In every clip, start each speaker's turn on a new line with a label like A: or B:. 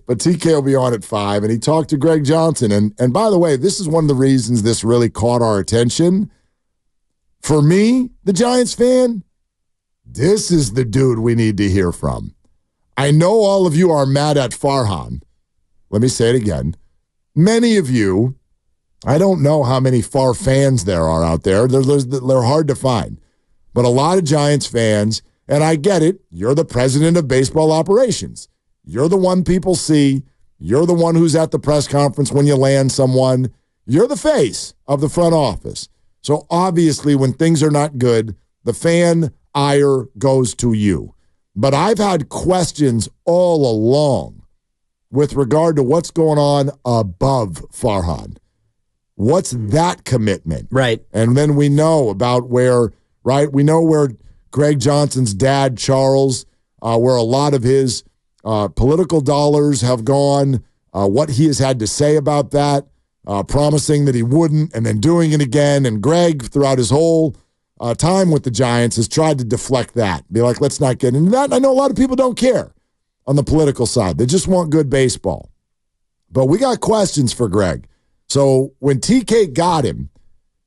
A: But TK will be on at 5, and he talked to Greg Johnson. And by the way, this is one of the reasons this really caught our attention. For me, the Giants fan, this is the dude we need to hear from. I know all of you are mad at Farhan. Let me say it again. Many of you, I don't know how many Far fans there are out there. They're hard to find. But a lot of Giants fans, and I get it, you're the president of baseball operations. You're the one people see. You're the one who's at the press conference when you land someone. You're the face of the front office. So obviously when things are not good, the fan ire goes to you. But I've had questions all along with regard to what's going on above Farhan. What's that commitment?
B: Right.
A: And then we know about where, right? We know where Greg Johnson's dad, Charles, where a lot of his political dollars have gone, what he has had to say about that, promising that he wouldn't and then doing it again. And Greg, throughout his whole time with the Giants, has tried to deflect that. Be like, let's not get into that. I know a lot of people don't care on the political side. They just want good baseball. But we got questions for Greg. So when TK got him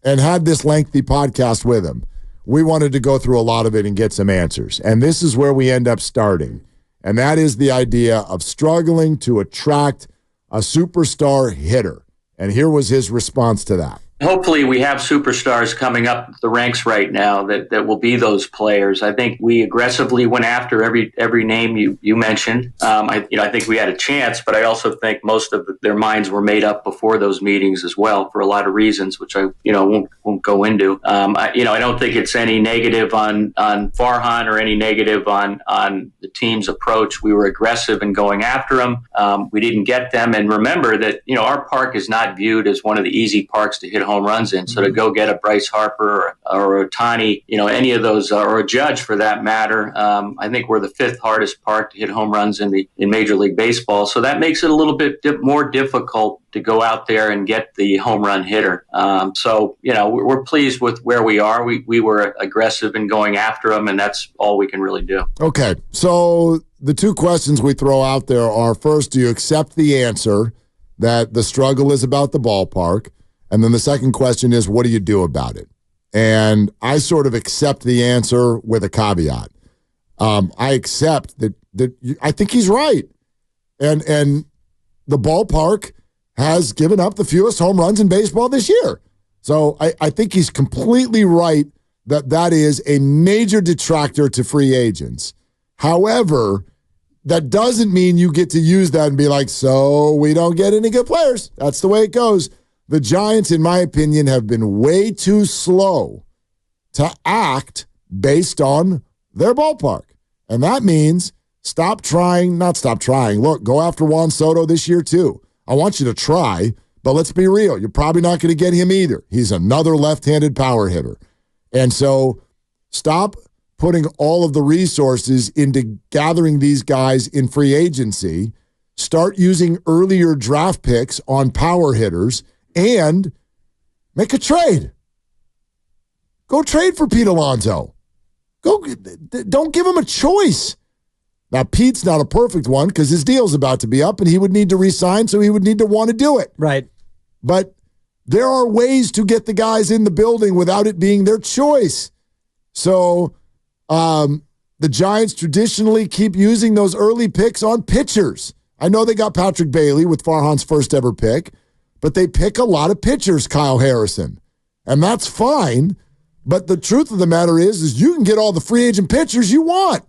A: and had this lengthy podcast with him, we wanted to go through a lot of it and get some answers. And this is where we end up starting. And that is the idea of struggling to attract a superstar hitter. And here was his response to that.
C: Hopefully we have superstars coming up the ranks right now that will be those players. I think we aggressively went after every name you mentioned. I think we had a chance, but I also think most of their minds were made up before those meetings as well for a lot of reasons, which I won't go into. I don't think it's any negative on Farhan or any negative on the team's approach. We were aggressive in going after them. We didn't get them, and remember that our park is not viewed as one of the easy parks to hit home runs in. So to go get a Bryce Harper or a Ohtani, any of those, or a Judge for that matter, I think we're the 5th hardest park to hit home runs in Major League Baseball. So that makes it a little bit more difficult to go out there and get the home run hitter. We're pleased with where we are. We were aggressive in going after them, and that's all we can really do.
A: Okay, so the two questions we throw out there are, first, do you accept the answer that the struggle is about the ballpark? And then the second question is, what do you do about it? And I sort of accept the answer with a caveat. I accept that I think he's right. And the ballpark has given up the fewest home runs in baseball this year. So I think he's completely right that is a major detractor to free agents. However, that doesn't mean you get to use that and be like, so we don't get any good players. That's the way it goes. The Giants, in my opinion, have been way too slow to act based on their ballpark. And that means not stop trying. Look, go after Juan Soto this year too. I want you to try, but let's be real. You're probably not going to get him either. He's another left-handed power hitter. And so stop putting all of the resources into gathering these guys in free agency. Start using earlier draft picks on power hitters and make a trade. Go trade for Pete Alonso. Don't give him a choice. Now, Pete's not a perfect one because his deal's about to be up and he would need to resign, so he would need to want to do it.
B: Right.
A: But there are ways to get the guys in the building without it being their choice. So the Giants traditionally keep using those early picks on pitchers. I know they got Patrick Bailey with Farhan's first ever pick, but they pick a lot of pitchers, Kyle Harrison. And that's fine. But the truth of the matter is you can get all the free agent pitchers you want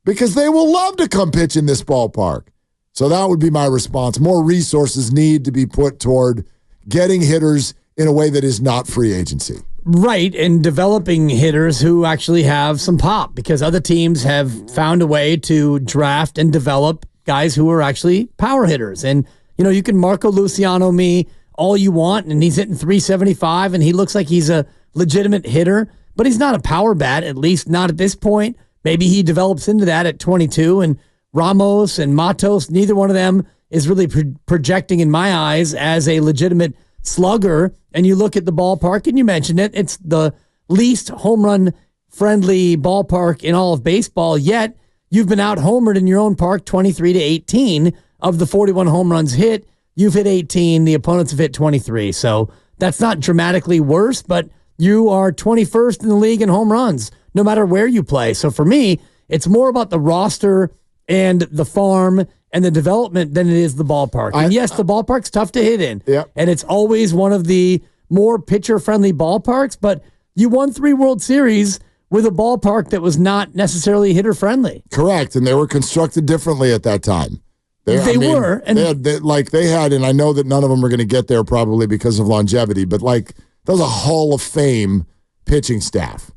A: because they will love to come pitch in this ballpark. So that would be my response. More resources need to be put toward getting hitters in a way that is not free agency.
B: Right, and developing hitters who actually have some pop because other teams have found a way to draft and develop guys who are actually power hitters. And you can Marco Luciano me all you want, and he's hitting 375, and he looks like he's a legitimate hitter, but he's not a power bat, at least not at this point. Maybe he develops into that at 22, and Ramos and Matos, neither one of them is really projecting in my eyes as a legitimate slugger. And you look at the ballpark, and you mentioned it, it's the least home run friendly ballpark in all of baseball, yet you've been out homered in your own park 23-18 of the 41 home runs hit, you've hit 18. The opponents have hit 23. So that's not dramatically worse, but you are 21st in the league in home runs, no matter where you play. So for me, it's more about the roster and the farm and the development than it is the ballpark. And yes, the ballpark's tough to hit in.
A: Yep.
B: And it's always one of the more pitcher-friendly ballparks, but you won 3 World Series with a ballpark that was not necessarily hitter-friendly.
A: Correct, and they were constructed differently at that time.
B: They were. And
A: they had, and I know that none of them are going to get there probably because of longevity, but like that was a Hall of Fame pitching staff.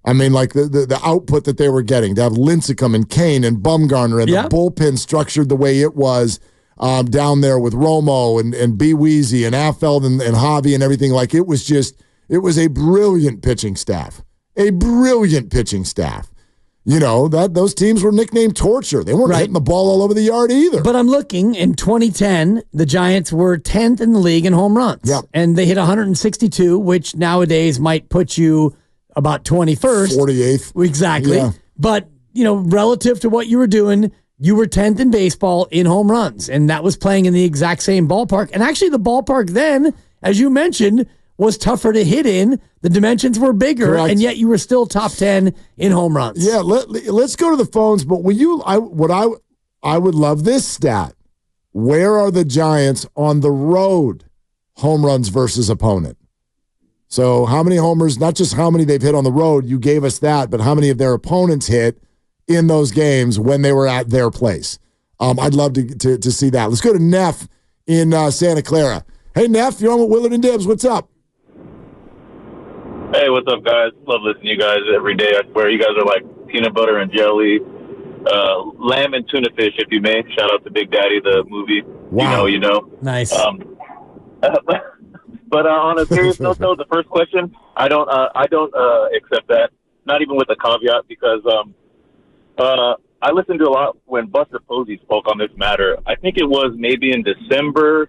A: I mean, like the output that they were getting, to have Lincecum and Kane and Bumgarner and the bullpen structured the way it was down there with Romo and B. Weezy and Affeld and Javi and everything. Like it was a brilliant pitching staff. A brilliant pitching staff. You know, those teams were nicknamed torture. They weren't hitting the ball all over the yard either.
B: But I'm looking, in 2010, the Giants were 10th in the league in home runs.
A: Yep.
B: And they hit 162, which nowadays might put you about 21st.
A: 48th.
B: Exactly.
A: Yeah.
B: But, you know, relative to what you were doing, you were 10th in baseball in home runs. And that was playing in the exact same ballpark. And actually the ballpark then, as you mentioned, was tougher to hit in. The dimensions were bigger,
A: Correct.
B: and yet you were still top 10 in home runs.
A: Yeah, let's go to the phones. But I would love this stat. Where are the Giants on the road home runs versus opponent? So how many homers, not just how many they've hit on the road, you gave us that, but how many of their opponents hit in those games when they were at their place? I'd love to see that. Let's go to Neff in Santa Clara. Hey, Neff, you're on with Willard and Dibs. What's up?
D: Hey, what's up, guys? Love listening to you guys every day. I swear you guys are like peanut butter and jelly, lamb and tuna fish, if you may. Shout out to Big Daddy, the movie.
A: Wow.
D: You know.
B: Nice.
D: But on a serious note, though, the first question, I don't accept that. Not even with a caveat, because I listened to a lot when Buster Posey spoke on this matter. I think it was maybe in December.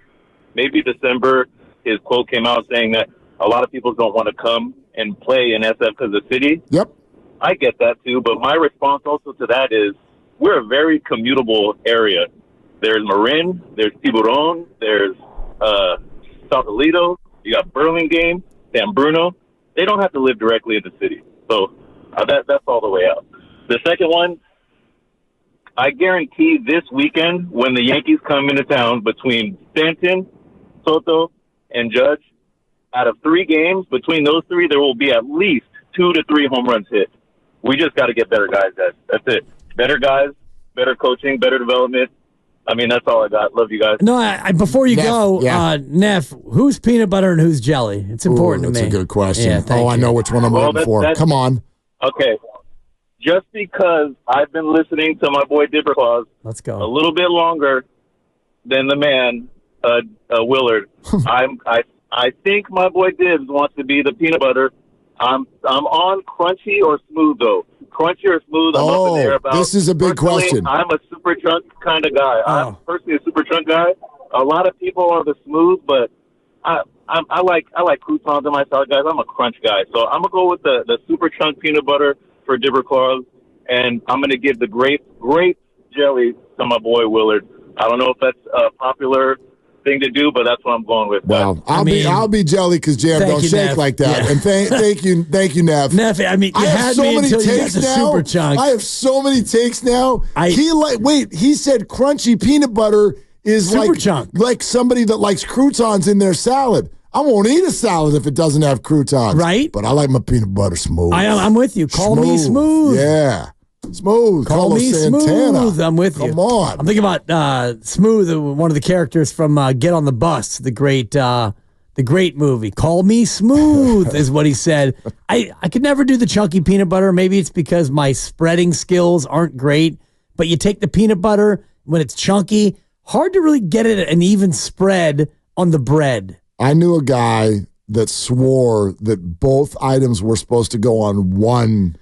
D: His quote came out saying that a lot of people don't want to come and play in SF because of the city.
A: Yep.
D: I get that too, but my response also to that is we're a very commutable area. There's Marin, there's Tiburon, there's Sausalito, you got Burlingame, San Bruno. They don't have to live directly in the city. So that's all the way out. The second one, I guarantee this weekend when the Yankees come into town between Stanton, Soto, and Judge, out of 3 games, between those 3, there will be at least 2 to 3 home runs hit. We just got to get better guys, guys. That's it. Better guys, better coaching, better development. I mean, that's all I got. Love you guys.
B: No, before you
A: Neff,
B: go,
A: yeah.
B: Neff, who's peanut butter and who's jelly? It's important to me.
A: That's a good question.
B: Yeah, thank
A: I
B: you.
A: know which one I'm looking for. Come on.
D: Okay. Just because I've been listening to my boy Dibber Claus
B: Let's go.
D: a little bit longer than the man, Willard, I think my boy Dibs wants to be the peanut butter. I'm on crunchy or smooth, though. Crunchy or smooth, I'm up in the air about.
A: This is a big question.
D: I'm a super chunk kind of guy. I'm personally a super chunk guy. A lot of people are the smooth, but I like croutons in my salad, guys. I'm a crunch guy. So I'm going to go with the super chunk peanut butter for Dibber Claus, and I'm going to give the grape jelly to my boy Willard. I don't know if that's a popular thing to do, but that's what I'm going with.
A: Wow, I'll be jelly because Jam don't shake
B: Neff.
A: like that.
B: Yeah.
A: And thank you, Neff.
B: Neff, I mean, you had me until you got the super chunk.
A: I have so many takes now. He said crunchy peanut butter is
B: super chunk.
A: Like somebody that likes croutons in their salad. I won't eat a salad if it doesn't have croutons.
B: Right?
A: But I like my peanut butter smooth.
B: I'm with you. Call me smooth.
A: Yeah. Smooth.
B: Call
A: Carlos
B: me
A: Santana.
B: smooth. I'm with you.
A: Come on.
B: I'm thinking about Smooth, one of the characters from Get on the Bus, the great movie. Call me smooth is what he said. I could never do the chunky peanut butter. Maybe it's because my spreading skills aren't great. But you take the peanut butter when it's chunky, hard to really get it an even spread on the bread.
A: I knew a guy that swore that both items were supposed to go on one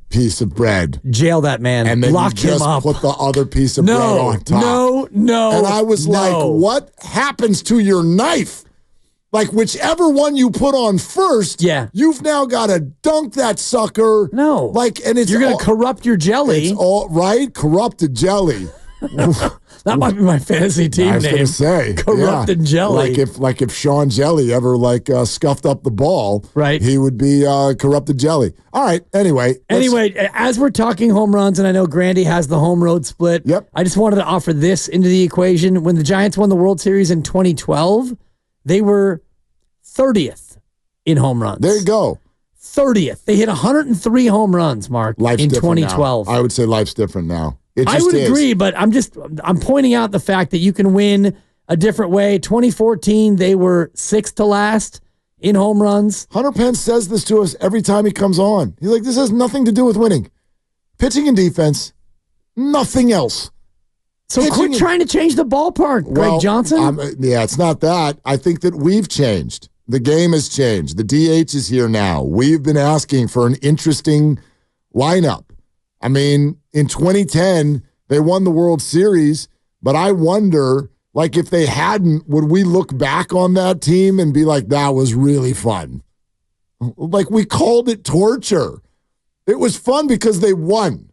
A: piece of bread.
B: Jail that man.
A: And then
B: lock
A: you just
B: him up.
A: put the other piece of bread on top.
B: No.
A: And I was like, what happens to your knife? Like, whichever one you put on first, you've now got to dunk that sucker.
B: No.
A: Like, and it's
B: you're going to corrupt your jelly.
A: It's all right, corrupted jelly.
B: That might be my fantasy team name.
A: I was going to say.
B: Corrupted Jelly.
A: Like if Sean Jelly ever scuffed up the ball,
B: right,
A: he would be Corrupted Jelly. All right, anyway.
B: As we're talking home runs, and I know Grandy has the home road split,
A: yep.
B: I just wanted to offer this into the equation. When the Giants won the World Series in 2012, they were 30th in home runs.
A: There you go.
B: 30th. They hit 103 home runs, Mark,
A: life's
B: in 2012.
A: Now. I would say life's different now.
B: I would agree, but I'm pointing out the fact that you can win a different way. 2014, they were 6th to last in home runs.
A: Hunter Pence says this to us every time he comes on. He's like, this has nothing to do with winning. Pitching and defense, nothing else.
B: So quit trying to change the ballpark, Greg Johnson.
A: It's not that. I think that we've changed. The game has changed. The DH is here now. We've been asking for an interesting lineup. I mean, in 2010, they won the World Series, but I wonder, if they hadn't, would we look back on that team and be like, that was really fun? We called it torture. It was fun because they won.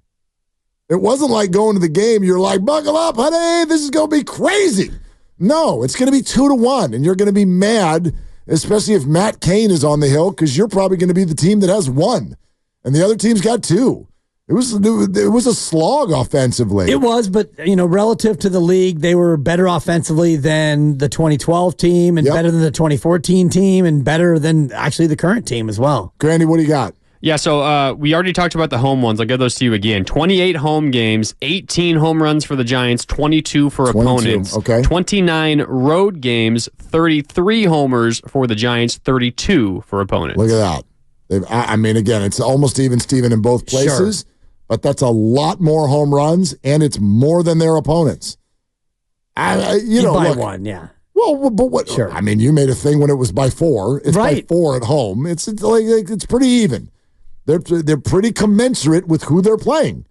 A: It wasn't like going to the game. You're like, buckle up, honey, this is going to be crazy. No, it's going to be 2-1, and you're going to be mad, especially if Matt Cain is on the hill, because you're probably going to be the team that has 1, and the other team's got 2. It was a slog offensively.
B: It was, but relative to the league, they were better offensively than the 2012 team, and better than the 2014 team, and better than actually the current team as well.
A: Grandy, what do you got?
E: Yeah, so we already talked about the home ones. I'll give those to you again. 28 home games, 18 home runs for the Giants, 22 for opponents.
A: Okay.
E: 29 road games, 33 homers for the Giants, 32 for opponents.
A: Look at that. Again, it's almost even Steven in both places. Sure. But that's a lot more home runs, and it's more than their opponents.
B: By one, yeah.
A: Well, but what?
B: Sure.
A: You made a thing when it was by 4. It's
B: right.
A: by 4 at home. It's pretty even. They're pretty commensurate with who they're playing.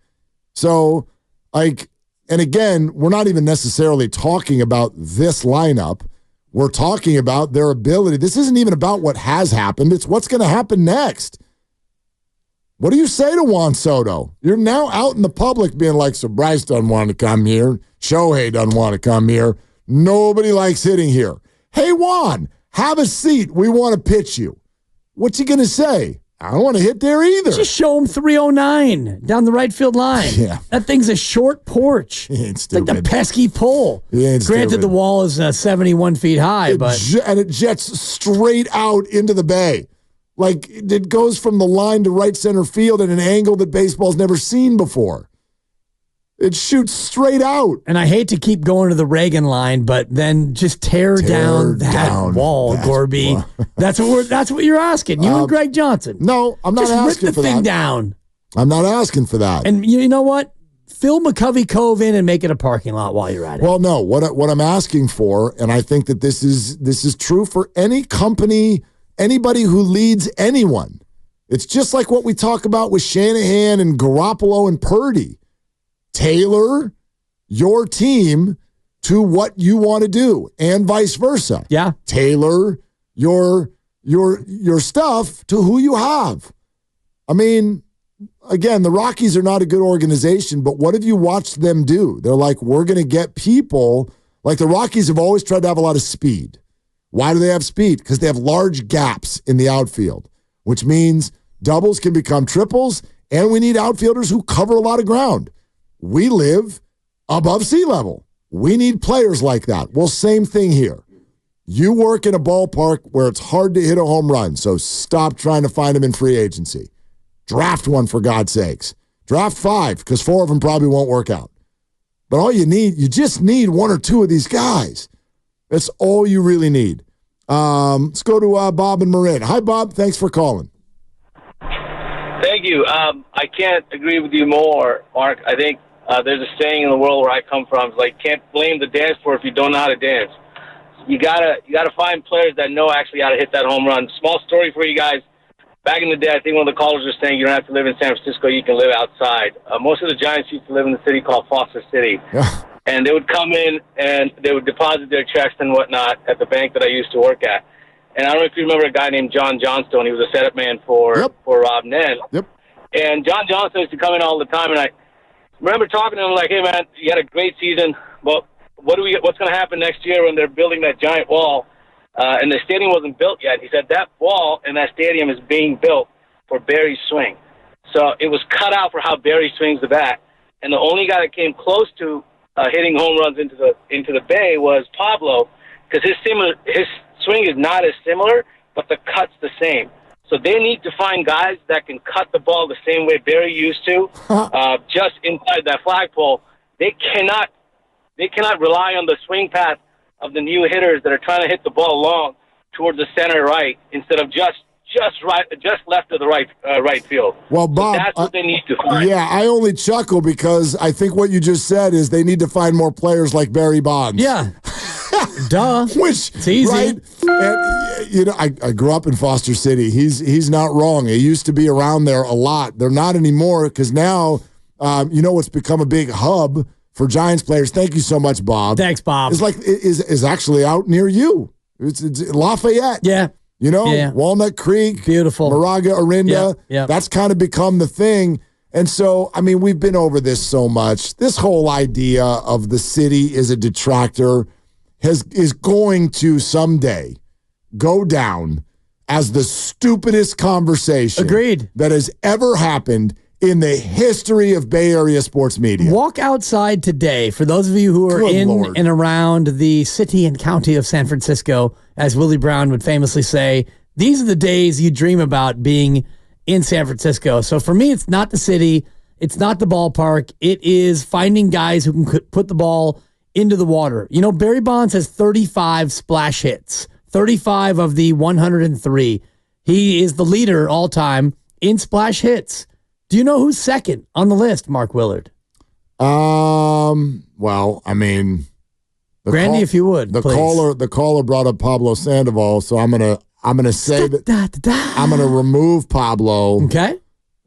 A: So, and again, we're not even necessarily talking about this lineup. We're talking about their ability. This isn't even about what has happened. It's what's going to happen next. What do you say to Juan Soto? You're now out in the public being like, so Bryce doesn't want to come here. Shohei doesn't want to come here. Nobody likes hitting here. Hey, Juan, have a seat. We want to pitch you. What's he going to say? I don't want to hit there either.
B: Just show him 309 down the right field line.
A: Yeah.
B: That thing's a short porch.
A: He ain't stupid.
B: It's like the pesky pole. Granted,
A: stupid.
B: the wall is 71 feet high,
A: and it jets straight out into the bay. It goes from the line to right center field at an angle that baseball's never seen before. It shoots straight out.
B: And I hate to keep going to the Reagan line, but then just tear down that wall, Gorby. That's what you're asking. You and Greg Johnson.
A: No, I'm not asking for that.
B: Rip the thing down.
A: I'm not asking for that.
B: And you know what? Fill McCovey Cove in and make it a parking lot while you're at it.
A: Well, no. What I'm asking for, and I think that this is true for any company, anybody who leads anyone. It's just like what we talk about with Shanahan and Garoppolo and Purdy. Tailor your team to what you want to do, and vice versa.
B: Yeah.
A: Tailor your stuff to who you have. Again, the Rockies are not a good organization, but what have you watched them do? They're like, we're going to get people. The Rockies have always tried to have a lot of speed. Why do they have speed? Because they have large gaps in the outfield, which means doubles can become triples, and we need outfielders who cover a lot of ground. We live above sea level. We need players like that. Well, same thing here. You work in a ballpark where it's hard to hit a home run, so stop trying to find them in free agency. Draft one, for God's sakes. Draft 5, because 4 of them probably won't work out. But all you just need 1 or 2 of these guys. That's all you really need. Let's go to Bob and Marin. Hi, Bob. Thanks for calling.
F: Thank you. I can't agree with you more, Mark. I think there's a saying in the world where I come from. It's like, can't blame the dance floor if you don't know how to dance. You gotta find players that know actually how to hit that home run. Small story for you guys. Back in the day, I think one of the callers was saying you don't have to live in San Francisco, you can live outside. Most of the Giants used to live in the city called Foster City.
A: Yeah.
F: And they would come in and they would deposit their checks and whatnot at the bank that I used to work at. And I don't know if you remember a guy named John Johnstone. He was a setup man for Rob Nen.
A: Yep.
F: And John Johnstone used to come in all the time, and remember talking to him like, hey, man, you had a great season, but what's going to happen next year when they're building that giant wall? And the stadium wasn't built yet. He said that wall in that stadium is being built for Barry's swing. So it was cut out for how Barry swings the bat. And the only guy that came close to hitting home runs into the bay was Pablo, because his swing is not as similar, but the cut's the same. So they need to find guys that can cut the ball the same way Barry used to, just inside that flagpole. They cannot rely on the swing path of the new hitters that are trying to hit the ball long towards the center right instead of just left of the right field.
A: Well, Bob,
F: so that's what they need to find.
A: Yeah, I only chuckle because I think what you just said is they need to find more players like Barry Bonds.
B: Yeah. Duh.
A: Which,
B: it's easy.
A: Right? And, I grew up in Foster City. He's not wrong. He used to be around there a lot. They're not anymore because now, what's become a big hub for Giants players. Thank you so much, Bob.
B: Thanks, Bob.
A: It's like is actually out near you. It's Lafayette.
B: Yeah.
A: Walnut Creek,
B: beautiful,
A: Moraga, Orinda.
B: Yeah.
A: That's kind of become the thing. And so, I mean, we've been over this so much. This whole idea of the city is a detractor is going to someday go down as the stupidest conversation that has ever happened in the history of Bay Area sports media.
B: Walk outside today, for those of you who are and around the city and county of San Francisco, as Willie Brown would famously say, these are the days you dream about being in San Francisco. So for me, it's not the city, it's not the ballpark, it is finding guys who can put the ball into the water. Barry Bonds has 35 splash hits, 35 of the 103. He is the leader all time in splash hits. Do you know who's second on the list, Mark Willard?
A: Well, I mean,
B: Brandy, if you would,
A: the
B: please.
A: caller brought up Pablo Sandoval, so I'm gonna say that I'm gonna remove Pablo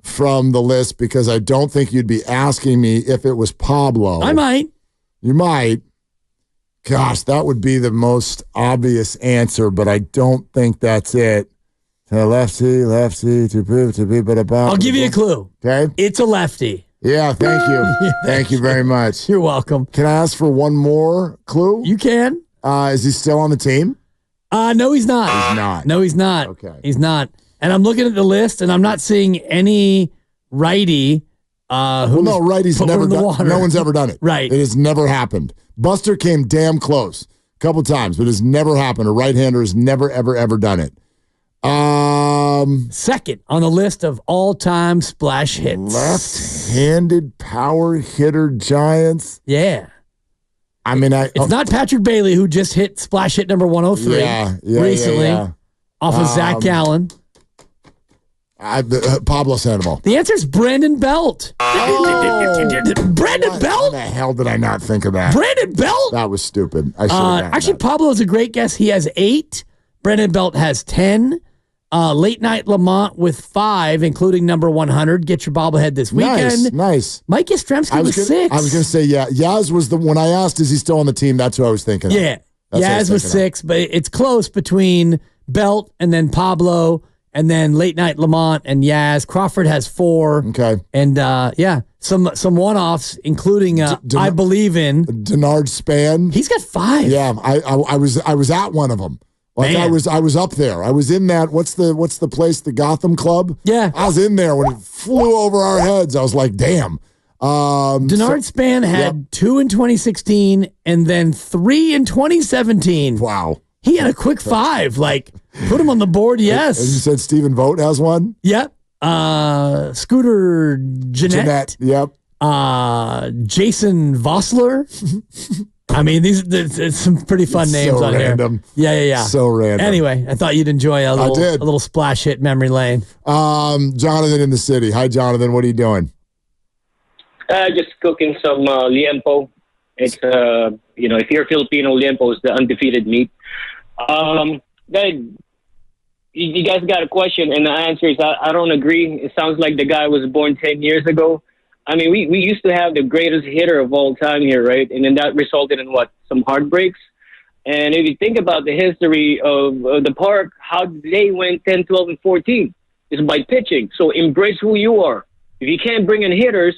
A: from the list because I don't think you'd be asking me if it was Pablo.
B: I might.
A: You might. Gosh, that would be the most obvious answer, but I don't think that's it. Lefty, to be, but about.
B: I'll give you a clue.
A: Okay.
B: It's a lefty.
A: Yeah, thank you. Thank you very much.
B: You're welcome.
A: Can I ask for one more clue?
B: You can.
A: Is he still on the team?
B: No, he's not.
A: He's not.
B: No, he's not.
A: Okay.
B: He's not. And I'm looking at the list, and I'm not seeing any righty.
A: Righty's never done. No one's ever done it.
B: Right.
A: It has never happened. Buster came damn close a couple times, but it's never happened. A right-hander has never, ever, ever done it.
B: Second on the list of all-time splash hits.
A: Left-handed power hitter Giants.
B: Yeah.
A: I mean,
B: it's not Patrick Bailey who just hit splash hit number 103 recently off of Zach Gallen.
A: Pablo Sandoval.
B: The answer is Brandon Belt. Brandon Belt?
A: How the hell did I not think of that?
B: Brandon Belt?
A: That was stupid. I should have
B: actually, Pablo's a great guess. He has 8. Brandon Belt has 10. Late Night Lamont with 5, including number 100. Get your bobblehead this weekend.
A: Nice.
B: Mike Yastrzemski with 6.
A: I was going to say, Yaz was when I asked, is he still on the team? That's who I was thinking
B: of. Yaz was 6, but it's close between Belt and then Pablo and then Late Night Lamont and Yaz. Crawford has 4.
A: Okay.
B: And, some one-offs, including I Believe in.
A: Denard Span.
B: He's got 5.
A: Yeah, I was at one of them. Like I was up there. I was in that. What's the place? The Gotham Club.
B: Yeah,
A: I was in there when it flew over our heads. I was like, damn.
B: Denard Span had 2 in 2016 and then 3 in 2017.
A: Wow.
B: He had a quick 5. Like, put him on the board. Yes.
A: And you said Stephen Vogt has one.
B: Yep. Scooter Jeanette.
A: Yep.
B: Jason Vossler. I mean, it's some pretty fun names
A: so
B: on
A: random.
B: here. Yeah.
A: So random.
B: Anyway, I thought you'd enjoy a little splash hit memory lane.
A: Jonathan in the city. Hi, Jonathan. What are you doing?
G: Just cooking some liempo. It's if you're Filipino, liempo is the undefeated meat. You guys got a question, and the answer is I don't agree. It sounds like the guy was born 10 years ago. I mean, we used to have the greatest hitter of all time here, right? And then that resulted in some heartbreaks. And if you think about the history of the park, how they went 10, 12, and 14 is by pitching. So embrace who you are. If you can't bring in hitters,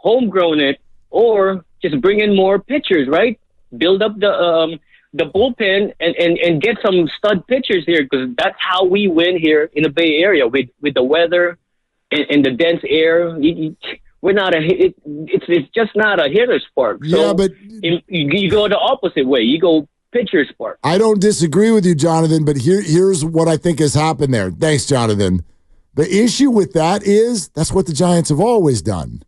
G: homegrown it, or just bring in more pitchers, right? Build up the bullpen and get some stud pitchers here, because that's how we win here in the Bay Area with the weather and the dense air. We're not it's just not a hitter's park. So
A: yeah, but
G: you go the opposite way. You go pitcher's park.
A: I don't disagree with you, Jonathan, but here's what I think has happened there. Thanks, Jonathan. The issue with that is that's what the Giants have always done.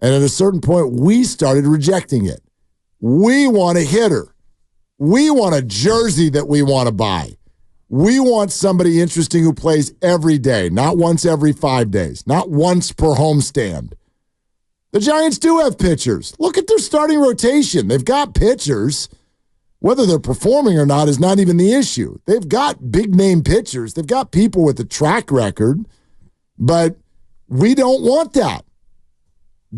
A: And at a certain point, we started rejecting it. We want a hitter. We want a jersey that we want to buy. We want somebody interesting who plays every day, not once every 5 days, not once per homestand. The Giants do have pitchers. Look at their starting rotation. They've got pitchers. Whether they're performing or not is not even the issue. They've got big-name pitchers. They've got people with a track record, but we don't want that.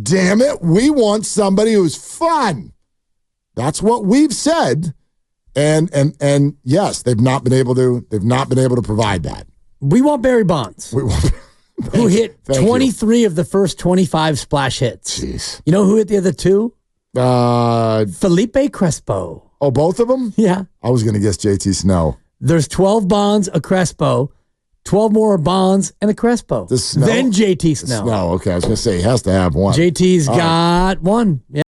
A: Damn it, we want somebody who's fun. That's what we've said. And yes, they've not been able to provide that.
B: We want Barry Bonds. Who hit 23 of the first 25 splash hits.
A: Jeez.
B: You know who hit the other two? Felipe Crespo.
A: Oh, both of them?
B: Yeah.
A: I was going to guess JT Snow.
B: There's 12 Bonds, a Crespo, 12 more Bonds, and a Crespo.
A: Then
B: JT Snow.
A: Okay. I was going to say he has to have one.
B: JT's got one. Yeah.